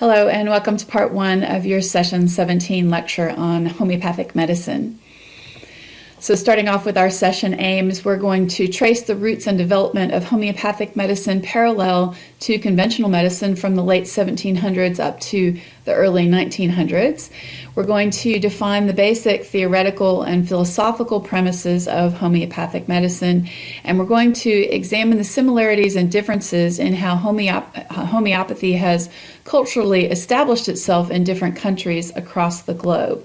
Hello and welcome to part 1 of your session 17 lecture on homeopathic medicine. So starting off with our session aims, we're going to trace the roots and development of homeopathic medicine parallel to conventional medicine from the late 1700s up to the early 1900s. We're going to define the basic theoretical and philosophical premises of homeopathic medicine, and we're going to examine the similarities and differences in how homeopathy has culturally established itself in different countries across the globe.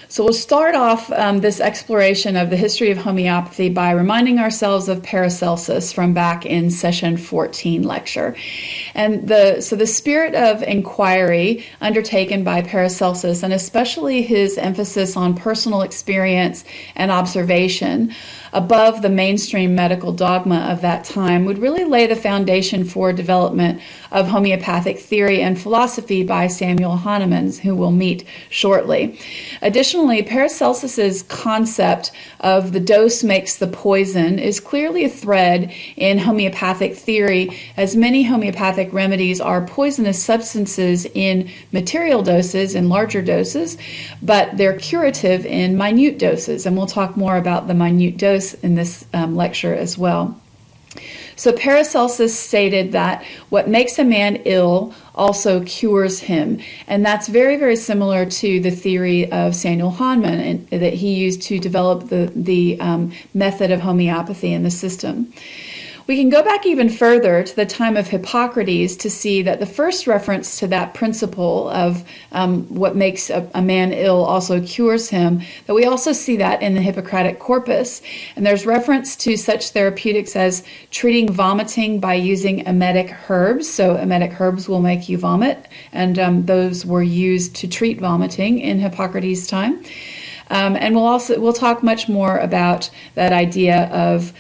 So we'll start off this exploration of the history of homeopathy by reminding ourselves of Paracelsus from back in session 14 lecture. And the spirit of inquiry undertaken by Paracelsus, and especially his emphasis on personal experience and observation above the mainstream medical dogma of that time, would really lay the foundation for development of homeopathic theory and philosophy by Samuel Hahnemann, who we'll meet shortly. Additionally, Paracelsus's concept of the dose makes the poison is clearly a thread in homeopathic theory, as many homeopathic remedies are poisonous substances in material doses, in larger doses, but they're curative in minute doses, and we'll talk more about the minute dose in this lecture as well. So Paracelsus stated that what makes a man ill also cures him, and that's very, very similar to the theory of Samuel Hahnemann that he used to develop the method of homeopathy in the system. We can go back even further to the time of Hippocrates to see that the first reference to that principle of what makes a man ill also cures him, that we also see that in the Hippocratic corpus. And there's reference to such therapeutics as treating vomiting by using emetic herbs. So emetic herbs will make you vomit, and those were used to treat vomiting in Hippocrates' time. And we'll talk much more about that idea of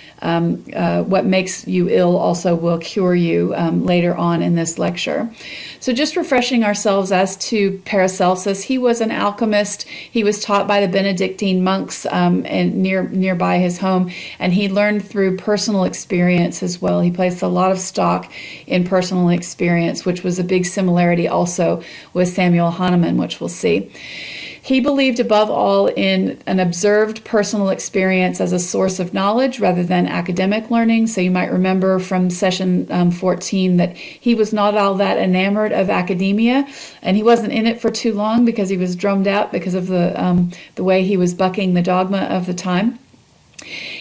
what makes you ill also will cure you later on in this lecture. So just refreshing ourselves as to Paracelsus, he was an alchemist. He was taught by the Benedictine monks and nearby his home, and he learned through personal experience as well. He placed a lot of stock in personal experience, which was a big similarity also with Samuel Hahnemann, which we'll see. He believed above all in an observed personal experience as a source of knowledge rather than academic learning. So you might remember from session 14 that he was not all that enamored of academia, and he wasn't in it for too long because he was drummed out because of the way he was bucking the dogma of the time.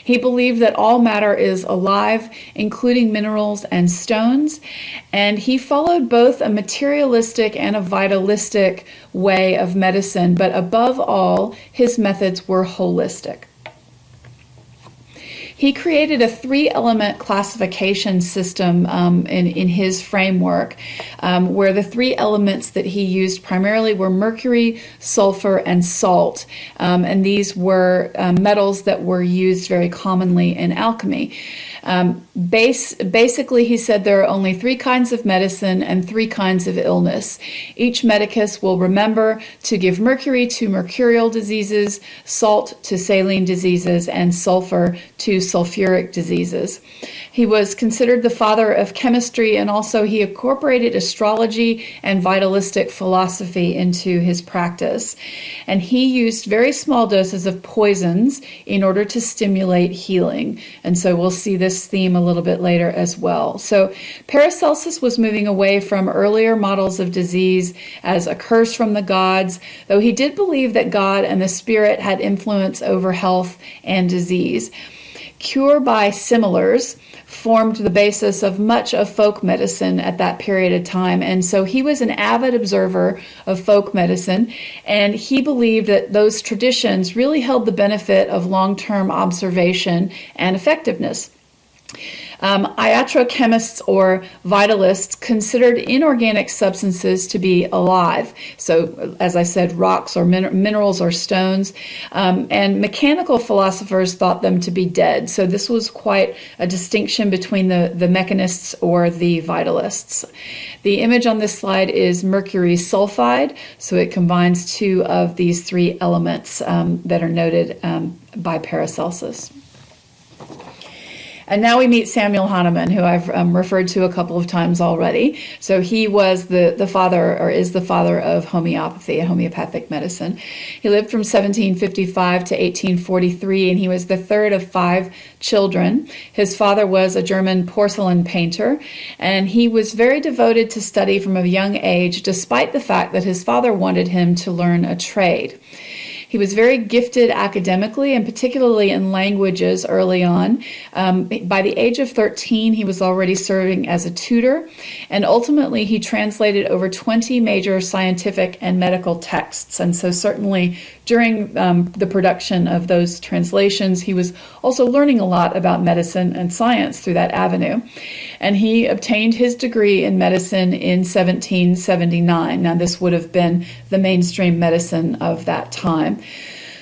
He believed that all matter is alive, including minerals and stones, and he followed both a materialistic and a vitalistic way of medicine, but above all, his methods were holistic. He created a 3-element classification system in his framework, where the 3 elements that he used primarily were mercury, sulfur, and salt. And these were metals that were used very commonly in alchemy. Basically, he said there are only 3 kinds of medicine and 3 kinds of illness. Each medicus will remember to give mercury to mercurial diseases, salt to saline diseases, and sulfur to sulfuric diseases. He was considered the father of chemistry, and also he incorporated astrology and vitalistic philosophy into his practice. And he used very small doses of poisons in order to stimulate healing. And so we'll see this theme a little bit later as well. So Paracelsus was moving away from earlier models of disease as a curse from the gods, though he did believe that God and the spirit had influence over health and disease. Cure by similars formed the basis of much of folk medicine at that period of time, and so he was an avid observer of folk medicine, and he believed that those traditions really held the benefit of long-term observation and effectiveness. Iatrochemists or vitalists considered inorganic substances to be alive. So, as I said, rocks or minerals or stones. And mechanical philosophers thought them to be dead. So this was quite a distinction between the mechanists or the vitalists. The image on this slide is mercury sulfide. So it combines 2 of these 3 elements that are noted by Paracelsus. And now we meet Samuel Hahnemann, who I've referred to a couple of times already. So he was the father, or is the father, of homeopathy and homeopathic medicine. He lived from 1755 to 1843, and he was the third of 5 children. His father was a German porcelain painter, and he was very devoted to study from a young age, despite the fact that his father wanted him to learn a trade. He was very gifted academically, and particularly in languages early on. By the age of 13, he was already serving as a tutor, and ultimately he translated over 20 major scientific and medical texts. And so certainly during the production of those translations, he was also learning a lot about medicine and science through that avenue. And he obtained his degree in medicine in 1779. Now, this would have been the mainstream medicine of that time.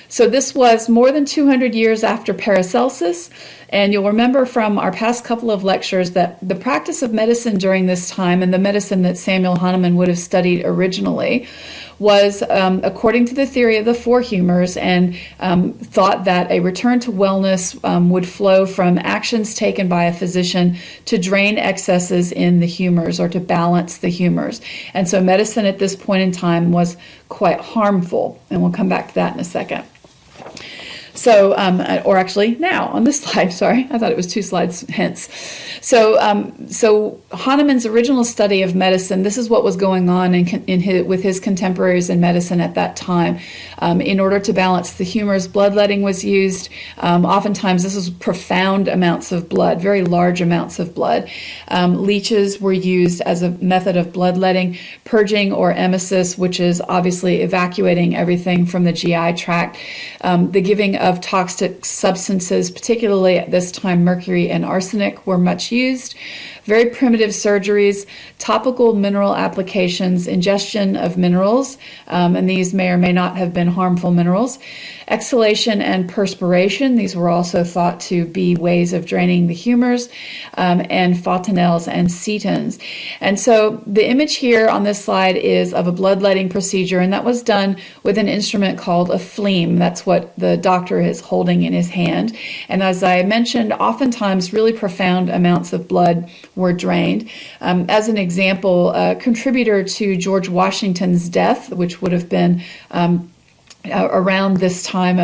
So this was more than 200 years after Paracelsus, and you'll remember from our past couple of lectures that the practice of medicine during this time, and the medicine that Samuel Hahnemann would have studied originally, was according to the theory of the 4 humors, and thought that a return to wellness would flow from actions taken by a physician to drain excesses in the humors, or to balance the humors. And so medicine at this point in time was quite harmful, and we'll come back to that in a second. So, or actually now on this slide, sorry, I thought it was 2 slides hence. So Hahnemann's original study of medicine, this is what was going on with his contemporaries in medicine at that time. In order to balance the humors, bloodletting was used. Oftentimes this was profound amounts of blood, very large amounts of blood. Leeches were used as a method of bloodletting. Purging, or emesis, which is obviously evacuating everything from the GI tract. The giving of toxic substances, particularly at this time mercury and arsenic, were much used. Very primitive surgeries, topical mineral applications, ingestion of minerals, and these may or may not have been harmful minerals. Exhalation and perspiration, these were also thought to be ways of draining the humors, and fontanelles and setons. And so the image here on this slide is of a bloodletting procedure, and that was done with an instrument called a phleem. That's what the doctor is holding in his hand. And as I mentioned, oftentimes really profound amounts of blood were drained. As an example, a contributor to George Washington's death, which would have been around this time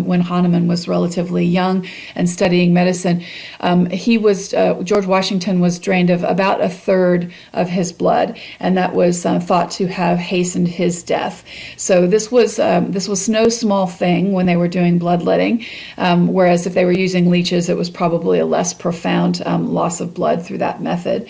when Hahnemann was relatively young and studying medicine, George Washington was drained of about 1/3 of his blood, and that was thought to have hastened his death. So this was no small thing when they were doing bloodletting, whereas if they were using leeches, it was probably a less profound loss of blood through that method.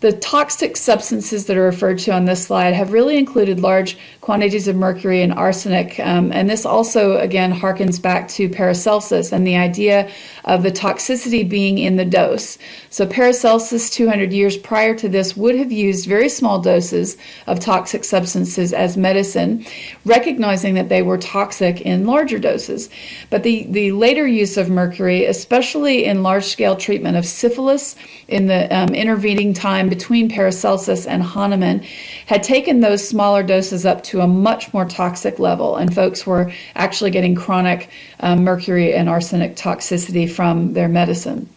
The toxic substances that are referred to on this slide have really included large quantities of mercury and arsenic, and this also, again, harkens back to Paracelsus and the idea of the toxicity being in the dose. So Paracelsus, 200 years prior to this, would have used very small doses of toxic substances as medicine, recognizing that they were toxic in larger doses. But the later use of mercury, especially in large-scale treatment of syphilis in the intervening time between Paracelsus and Hahnemann, had taken those smaller doses up to a much more toxic level, and folks were actually getting chronic mercury and arsenic toxicity from their medicine.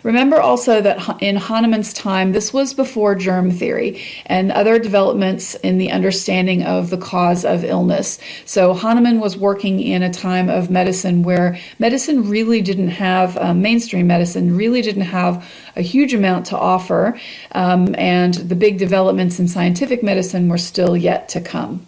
Remember also that in Hahnemann's time, this was before germ theory and other developments in the understanding of the cause of illness. So Hahnemann was working in a time of medicine where medicine really didn't have, mainstream medicine really didn't have a huge amount to offer, and the big developments in scientific medicine were still yet to come.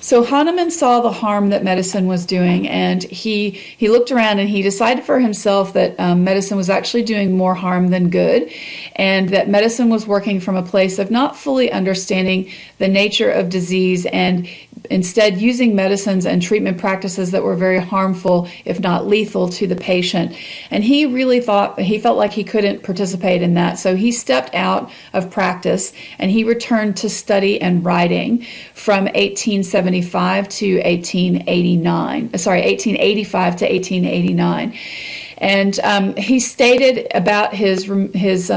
So Hahnemann saw the harm that medicine was doing, and he looked around and he decided for himself that medicine was actually doing more harm than good, and that medicine was working from a place of not fully understanding the nature of disease, and instead using medicines and treatment practices that were very harmful, if not lethal, to the patient. And he really felt like he couldn't participate in that. So he stepped out of practice and he returned to study and writing from 1885 to 1889. 1885 to 1889. And he stated about his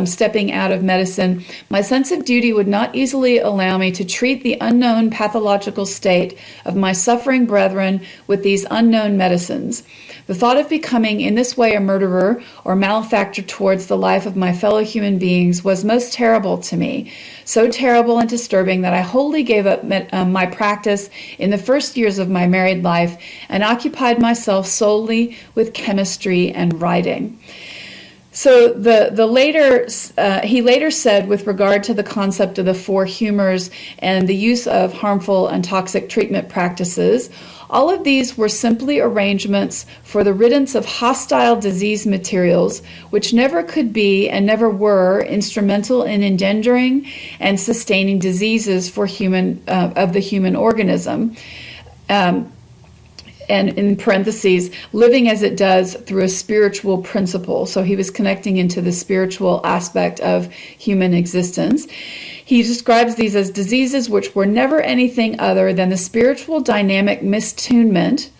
stepping out of medicine, "My sense of duty would not easily allow me to treat the unknown pathological state of my suffering brethren with these unknown medicines. The thought of becoming in this way a murderer or malefactor towards the life of my fellow human beings was most terrible to me, so terrible and disturbing that I wholly gave up my practice in the first years of my married life and occupied myself solely with chemistry and writing." So he later said, with regard to the concept of the four humors and the use of harmful and toxic treatment practices, all of these were simply arrangements for the riddance of hostile disease materials, which never could be and never were instrumental in engendering and sustaining diseases for of the human organism. And in parentheses, living as it does through a spiritual principle. So he was connecting into the spiritual aspect of human existence. He describes these as diseases which were never anything other than the spiritual dynamic mistunement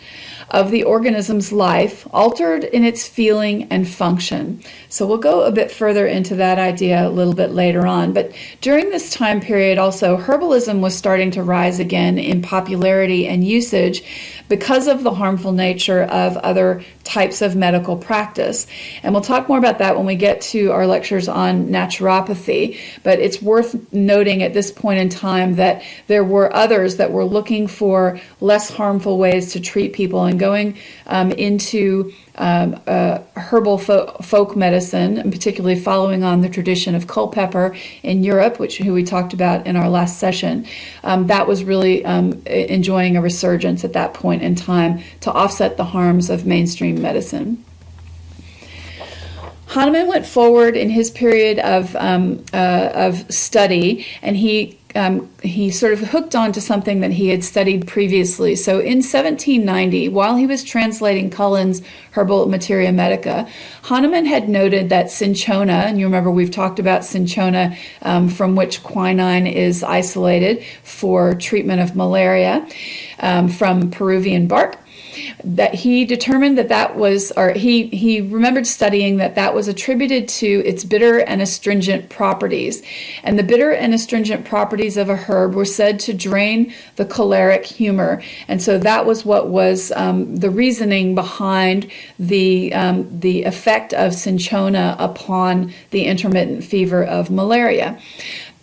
of the organism's life, altered in its feeling and function. So we'll go a bit further into that idea a little bit later on. But during this time period also, herbalism was starting to rise again in popularity and usage because of the harmful nature of other types of medical practice. And we'll talk more about that when we get to our lectures on naturopathy. But it's worth noting at this point in time that there were others that were looking for less harmful ways to treat people and going into herbal folk medicine, and particularly following on the tradition of Culpeper in Europe, who we talked about in our last session. That was really enjoying a resurgence at that point in time to offset the harms of mainstream medicine. Hahnemann went forward in his period of study, and he sort of hooked on to something that he had studied previously. So in 1790, while he was translating Cullen's Herbal Materia Medica, Hahnemann had noted that cinchona, and you remember we've talked about cinchona, from which quinine is isolated for treatment of malaria, from Peruvian bark, that he determined that was, or he remembered studying that was attributed to its bitter and astringent properties. And the bitter and astringent properties of a herb were said to drain the choleric humor. And so that was what was the reasoning behind the effect of cinchona upon the intermittent fever of malaria.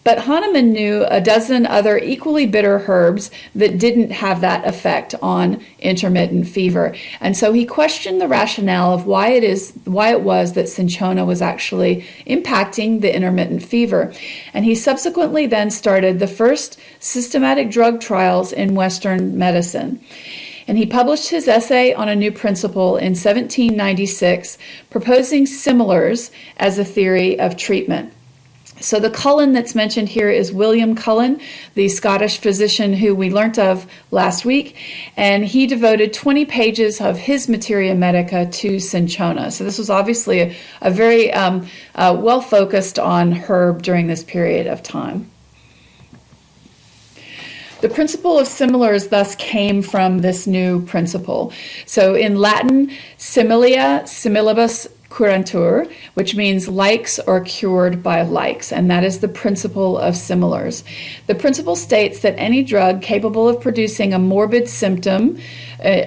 But Hahnemann knew a dozen other equally bitter herbs that didn't have that effect on intermittent fever. And so he questioned the rationale of why it was that cinchona was actually impacting the intermittent fever. And he subsequently then started the first systematic drug trials in Western medicine. And he published his essay on a new principle in 1796, proposing similars as a theory of treatment. So the Cullen that's mentioned here is William Cullen, the Scottish physician who we learnt of last week, and he devoted 20 pages of his Materia Medica to cinchona. So this was obviously a very well focused on herb during this period of time. The principle of similars thus came from this new principle. So in Latin, similia similibus curantur, which means likes are cured by likes, and that is the principle of similars. The principle states that any drug capable of producing a morbid symptom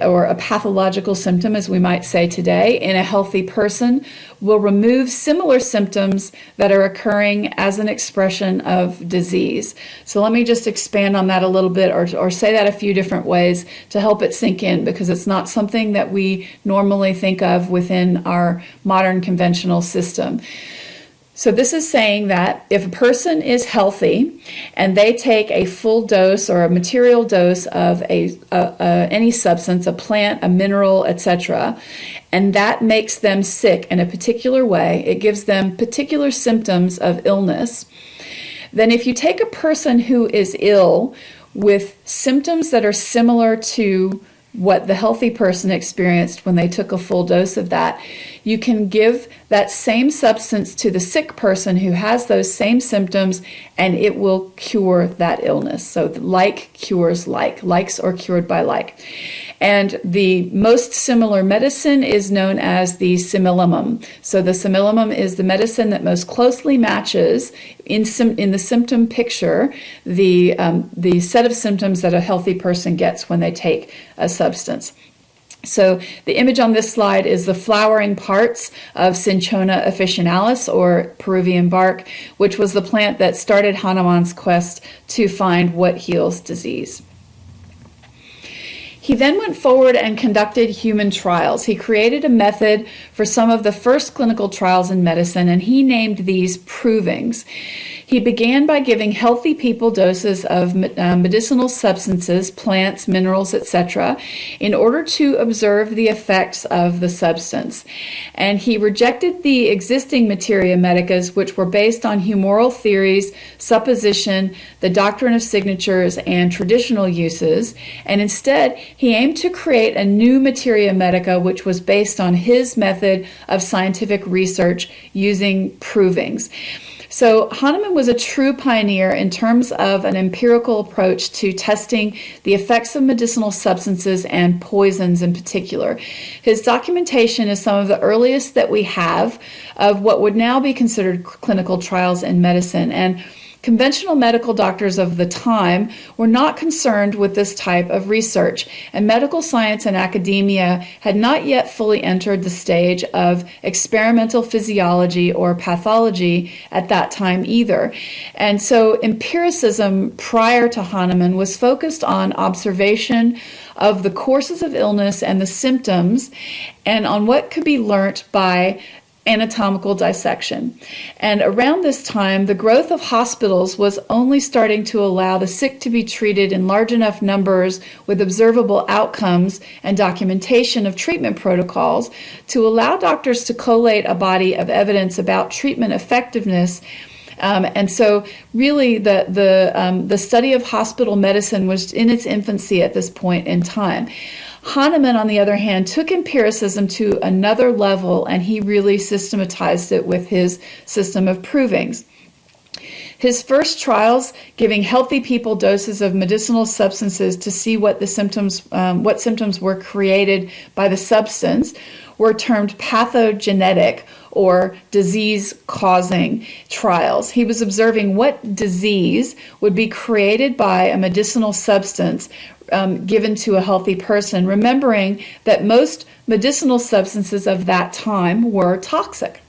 or a pathological symptom, as we might say today, in a healthy person will remove similar symptoms that are occurring as an expression of disease. So let me just expand on that a little bit, or say that a few different ways to help it sink in, because it's not something that we normally think of within our modern conventional system. So this is saying that if a person is healthy and they take a full dose or a material dose of any substance, a plant, a mineral, etc., and that makes them sick in a particular way, it gives them particular symptoms of illness, then if you take a person who is ill with symptoms that are similar to what the healthy person experienced when they took a full dose of that, you can give that same substance to the sick person who has those same symptoms, and it will cure that illness. So like cures like, likes are cured by like. And the most similar medicine is known as the similimum. So the similimum is the medicine that most closely matches in the symptom picture the set of symptoms that a healthy person gets when they take a substance. So the image on this slide is the flowering parts of Cinchona officinalis, or Peruvian bark, which was the plant that started Hahnemann's quest to find what heals disease. He then went forward and conducted human trials. He created a method for some of the first clinical trials in medicine, and he named these provings. He began by giving healthy people doses of medicinal substances, plants, minerals, etc., in order to observe the effects of the substance. And he rejected the existing materia medicas, which were based on humoral theories, supposition, the doctrine of signatures, and traditional uses. And instead, he aimed to create a new materia medica, which was based on his method of scientific research using provings. So Hahnemann was a true pioneer in terms of an empirical approach to testing the effects of medicinal substances and poisons in particular. His documentation is some of the earliest that we have of what would now be considered clinical trials in medicine. And conventional medical doctors of the time were not concerned with this type of research, and medical science and academia had not yet fully entered the stage of experimental physiology or pathology at that time either. And so empiricism prior to Hahnemann was focused on observation of the courses of illness and the symptoms, and on what could be learnt by anatomical dissection. And around this time, the growth of hospitals was only starting to allow the sick to be treated in large enough numbers with observable outcomes and documentation of treatment protocols to allow doctors to collate a body of evidence about treatment effectiveness. And so really the study of hospital medicine was in its infancy at this point in time. Hahnemann, on the other hand, took empiricism to another level, and he really systematized it with his system of provings. His first trials, giving healthy people doses of medicinal substances to see what symptoms were created by the substance, were termed pathogenetic or disease-causing trials. He was observing what disease would be created by a medicinal substance given to a healthy person, remembering that most medicinal substances of that time were toxic.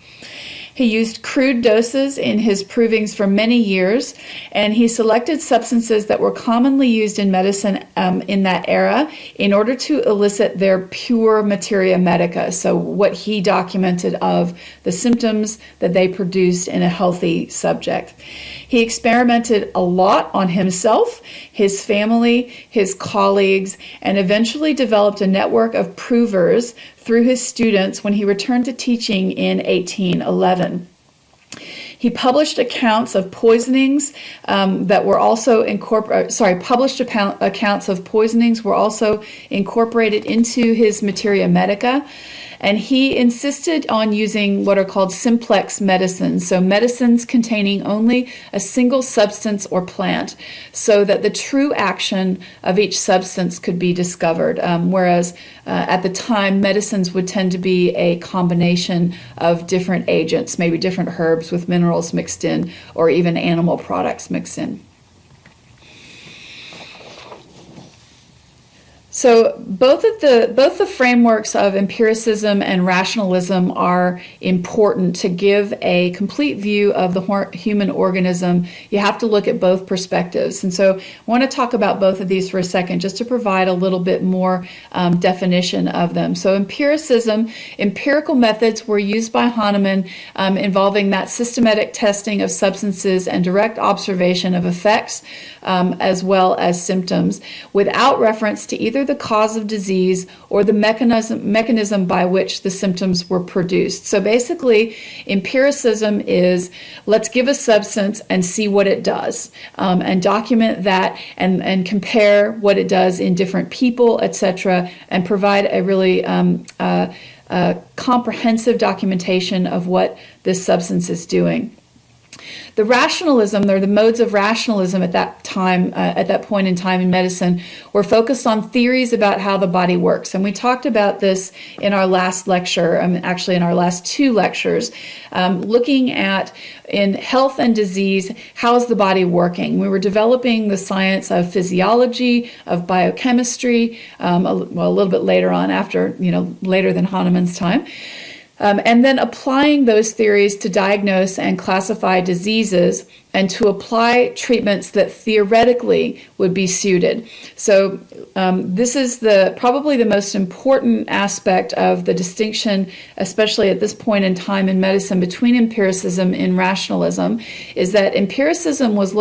He used crude doses in his provings for many years, and he selected substances that were commonly used in medicine in that era in order to elicit their pure materia medica, so what he documented of the symptoms that they produced in a healthy subject. He experimented a lot on himself, his family, his colleagues, and eventually developed a network of provers through his students when he returned to teaching in 1811. He published accounts of poisonings that were also accounts of poisonings were also incorporated into his materia medica. And he insisted on using what are called simplex medicines, so medicines containing only a single substance or plant, so that the true action of each substance could be discovered, whereas at the time, medicines would tend to be a combination of different agents, maybe different herbs with minerals mixed in, or even animal products mixed in. So both the frameworks of empiricism and rationalism are important to give a complete view of the human organism. You have to look at both perspectives. And so I want to talk about both of these for a second, just to provide a little bit more definition of them. So empirical methods were used by Hahnemann involving that systematic testing of substances and direct observation of effects as well as symptoms, without reference to either the cause of disease or the mechanism by which the symptoms were produced. So basically, empiricism is let's give a substance and see what it does, and document that and compare what it does in different people, etc., and provide a really comprehensive documentation of what this substance is doing. The rationalism, or the modes of rationalism at that time, at that point in time in medicine, were focused on theories about how the body works. And we talked about this in our last lecture, actually in our last two lectures, looking at in health and disease, how is the body working? We were developing the science of physiology, of biochemistry, a little bit later on, after, later than Hahnemann's time. And then applying those theories to diagnose and classify diseases and to apply treatments that theoretically would be suited. So this is probably the most important aspect of the distinction, especially at this point in time in medicine, between empiricism and rationalism, is that empiricism was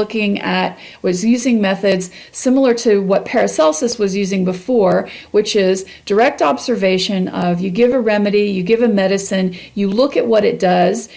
using methods similar to what Paracelsus was using before, which is direct observation of you give a remedy, you give a medicine, you look at what it does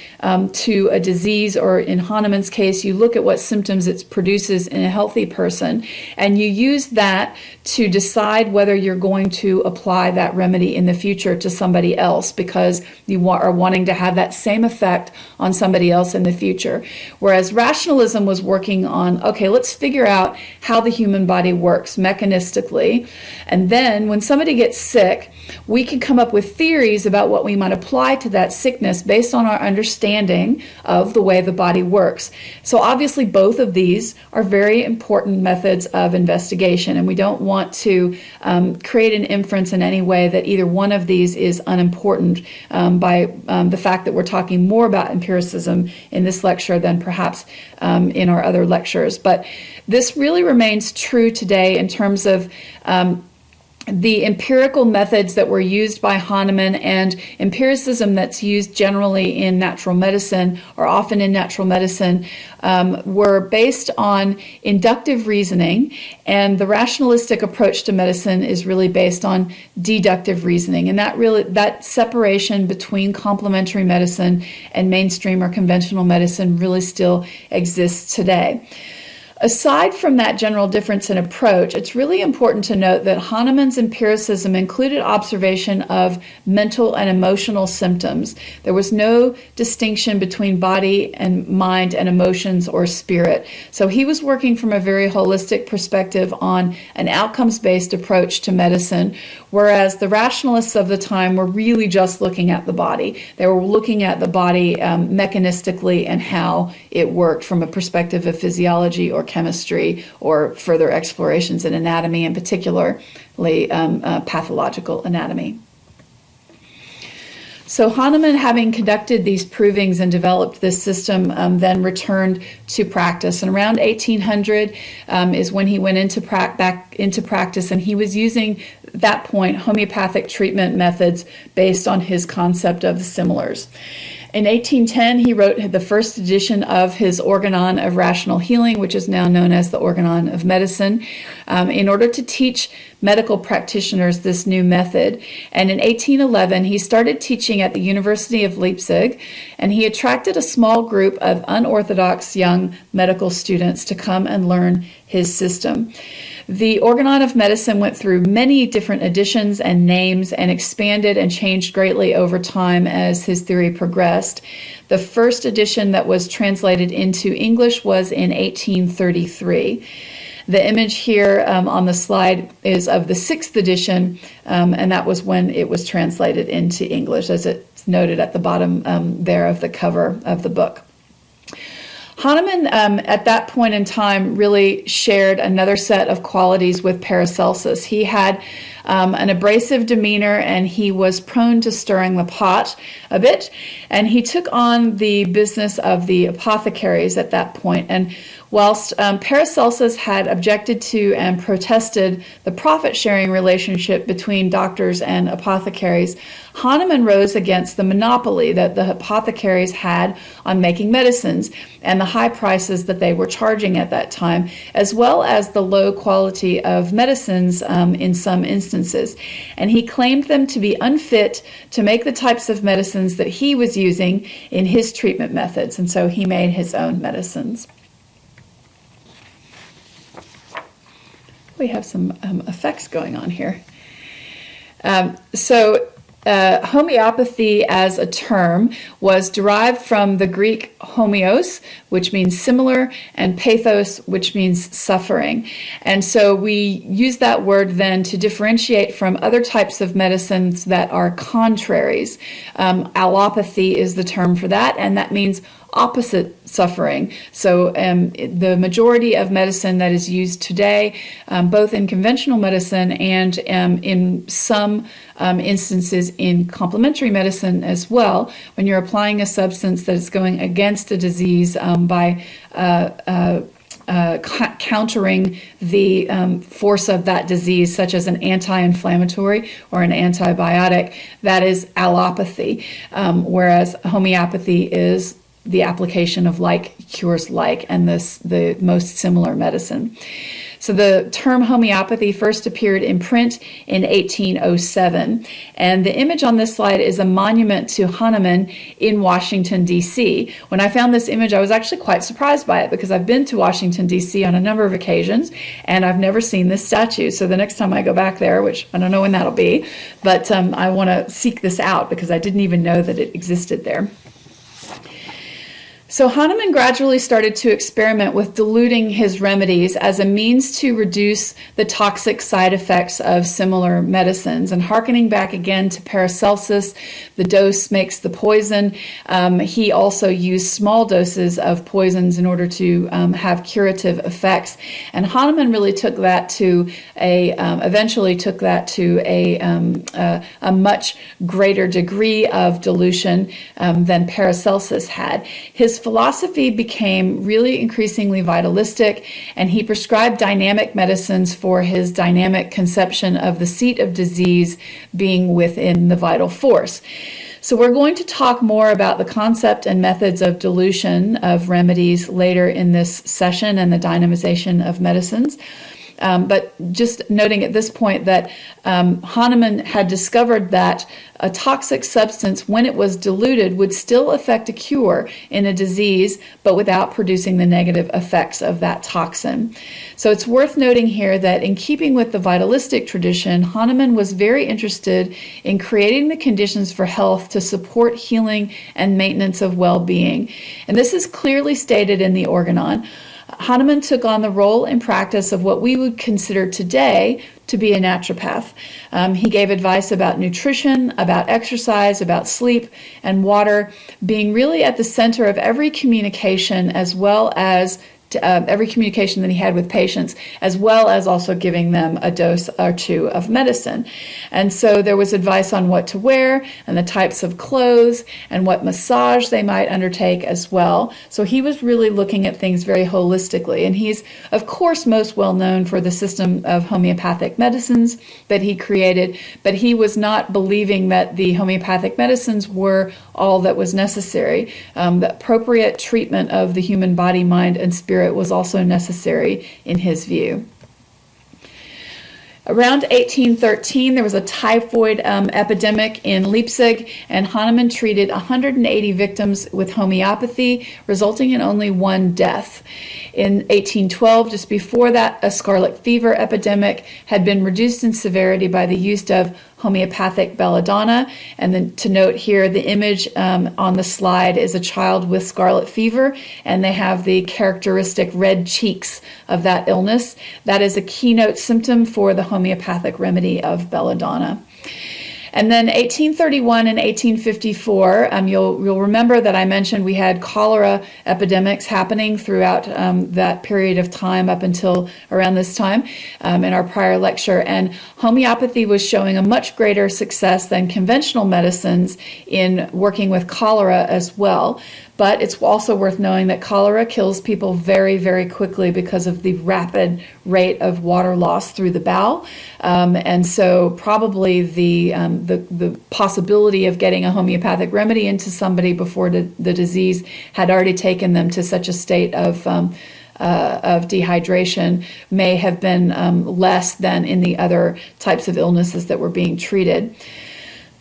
to a disease, or in Hahnemann's case, you look at what symptoms it produces in a healthy person, and you use that to decide whether you're going to apply that remedy in the future to somebody else, because you are wanting to have that same effect on somebody else in the future. Whereas rationalism was working on, okay, let's figure out how the human body works mechanistically, and then when somebody gets sick, we can come up with theories about what we might apply to that sickness based on our understanding of the way the body works. So obviously both of these are very important methods of investigation, and we don't want to create an inference in any way that either one of these is unimportant by the fact that we're talking more about empiricism in this lecture than perhaps in our other lectures. But this really remains true today in terms of the empirical methods that were used by Hahnemann, and empiricism that's used generally in natural medicine, or often in natural medicine, were based on inductive reasoning, and the rationalistic approach to medicine is really based on deductive reasoning. And that separation between complementary medicine and mainstream or conventional medicine really still exists today. Aside from that general difference in approach, it's really important to note that Hahnemann's empiricism included observation of mental and emotional symptoms. There was no distinction between body and mind and emotions or spirit. So he was working from a very holistic perspective on an outcomes-based approach to medicine, whereas the rationalists of the time were really just looking at the body. They were looking at the body mechanistically and how it worked from a perspective of physiology or chemistry, or further explorations in anatomy, and particularly pathological anatomy. So Hahnemann, having conducted these provings and developed this system, then returned to practice. And around 1800 is when he went back into practice, and he was using, at that point, homeopathic treatment methods based on his concept of the similars. In 1810, he wrote the first edition of his Organon of Rational Healing, which is now known as the Organon of Medicine, in order to teach medical practitioners this new method. And in 1811, he started teaching at the University of Leipzig, and he attracted a small group of unorthodox young medical students to come and learn his system. The Organon of Medicine went through many different editions and names, and expanded and changed greatly over time as his theory progressed. The first edition that was translated into English was in 1833. The image here on the slide is of the 6th edition, and that was when it was translated into English, as it's noted at the bottom there of the cover of the book. Hahnemann, at that point in time, really shared another set of qualities with Paracelsus. He had an abrasive demeanor, and he was prone to stirring the pot a bit. And he took on the business of the apothecaries at that point. And whilst Paracelsus had objected to and protested the profit-sharing relationship between doctors and apothecaries, Hahnemann rose against the monopoly that the apothecaries had on making medicines and the high prices that they were charging at that time, as well as the low quality of medicines in some instances. And he claimed them to be unfit to make the types of medicines that he was using in his treatment methods, and so he made his own medicines. We have some effects going on here. Homeopathy as a term was derived from the Greek homeos, which means similar, and pathos, which means suffering. And so we use that word then to differentiate from other types of medicines that are contraries. Allopathy is the term for that, and that means opposite suffering. So the majority of medicine that is used today, both in conventional medicine and in some instances in complementary medicine as well, when you're applying a substance that is going against a disease by countering the force of that disease, such as an anti-inflammatory or an antibiotic, that is allopathy, whereas homeopathy is the application of like cures like, and the most similar medicine. So the term homeopathy first appeared in print in 1807, and the image on this slide is a monument to Hahnemann in Washington, D.C. When I found this image, I was actually quite surprised by it, because I've been to Washington, D.C. on a number of occasions, and I've never seen this statue. So the next time I go back there, which I don't know when that'll be, but I want to seek this out, because I didn't even know that it existed there. So Hahnemann gradually started to experiment with diluting his remedies as a means to reduce the toxic side effects of similar medicines. And hearkening back again to Paracelsus, the dose makes the poison, he also used small doses of poisons in order to have curative effects. And Hahnemann really took that to eventually took that to a much greater degree of dilution than Paracelsus had. His philosophy became really increasingly vitalistic, and he prescribed dynamic medicines for his dynamic conception of the seat of disease being within the vital force. So we're going to talk more about the concept and methods of dilution of remedies later in this session and the dynamization of medicines. But just noting at this point that Hahnemann had discovered that a toxic substance, when it was diluted, would still affect a cure in a disease, but without producing the negative effects of that toxin. So it's worth noting here that in keeping with the vitalistic tradition, Hahnemann was very interested in creating the conditions for health to support healing and maintenance of well-being. And this is clearly stated in the Organon. Hahnemann took on the role and practice of what we would consider today to be a naturopath. He gave advice about nutrition, about exercise, about sleep, and water, being really at the center of every communication, as well as every communication that he had with patients, as well as also giving them a dose or two of medicine. And so there was advice on what to wear and the types of clothes and what massage they might undertake as well. So he was really looking at things very holistically. And he's, of course, most well known for the system of homeopathic medicines that he created, but he was not believing that the homeopathic medicines were all that was necessary. The appropriate treatment of the human body, mind, and spirit was also necessary in his view. Around 1813, there was a typhoid epidemic in Leipzig, and Hahnemann treated 180 victims with homeopathy, resulting in only one death. In 1812, just before that, a scarlet fever epidemic had been reduced in severity by the use of homeopathic belladonna. And then to note here, the image on the slide is a child with scarlet fever, and they have the characteristic red cheeks of that illness. That is a keynote symptom for the homeopathic remedy of belladonna. And then 1831 and 1854, you'll remember that I mentioned we had cholera epidemics happening throughout that period of time up until around this time in our prior lecture. And homeopathy was showing a much greater success than conventional medicines in working with cholera as well. But it's also worth knowing that cholera kills people very, very quickly because of the rapid rate of water loss through the bowel. And so probably the possibility of getting a homeopathic remedy into somebody before the disease had already taken them to such a state of dehydration may have been less than in the other types of illnesses that were being treated.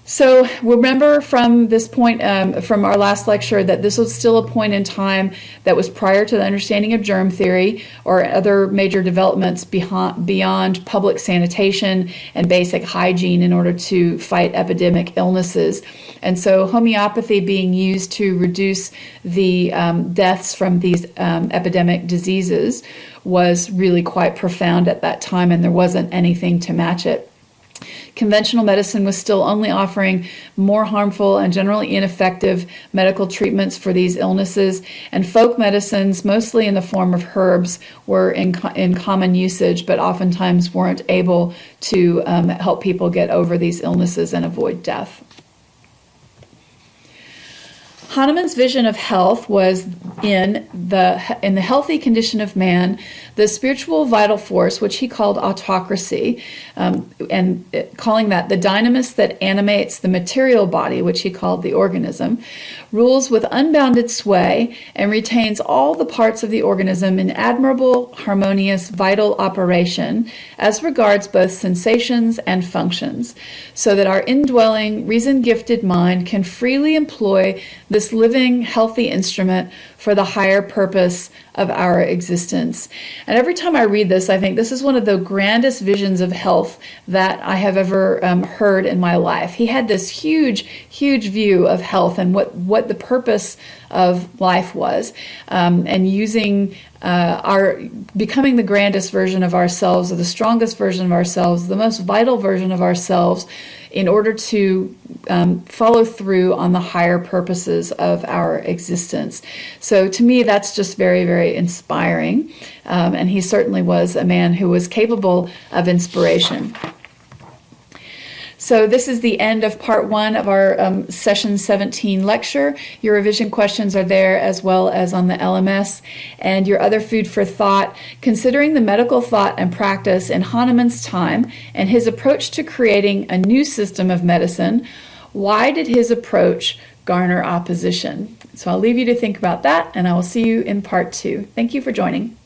So remember from this point, from our last lecture, that this was still a point in time that was prior to the understanding of germ theory or other major developments beyond public sanitation and basic hygiene in order to fight epidemic illnesses. And so homeopathy being used to reduce the deaths from these epidemic diseases was really quite profound at that time, and there wasn't anything to match it. Conventional medicine was still only offering more harmful and generally ineffective medical treatments for these illnesses, and folk medicines, mostly in the form of herbs, were in common usage, but oftentimes weren't able to help people get over these illnesses and avoid death. Hahnemann's vision of health was in the healthy condition of man, the spiritual vital force, which he called autocracy, and calling that the dynamis that animates the material body, which he called the organism, rules with unbounded sway and retains all the parts of the organism in admirable, harmonious, vital operation as regards both sensations and functions, so that our indwelling, reason-gifted mind can freely employ this living, healthy instrument for the higher purpose of our existence. And every time I read this, I think this is one of the grandest visions of health that I have ever heard in my life. He had this huge, huge view of health and what the purpose of life was, and using becoming the grandest version of ourselves, or the strongest version of ourselves, the most vital version of ourselves, in order to follow through on the higher purposes of our existence. So to me, that's just very, very inspiring. And he certainly was a man who was capable of inspiration. So this is the end of part 1 of our session 17 lecture. Your revision questions are there as well as on the LMS. And your other food for thought, considering the medical thought and practice in Hahnemann's time and his approach to creating a new system of medicine, why did his approach garner opposition? So I'll leave you to think about that, and I will see you in part 2. Thank you for joining.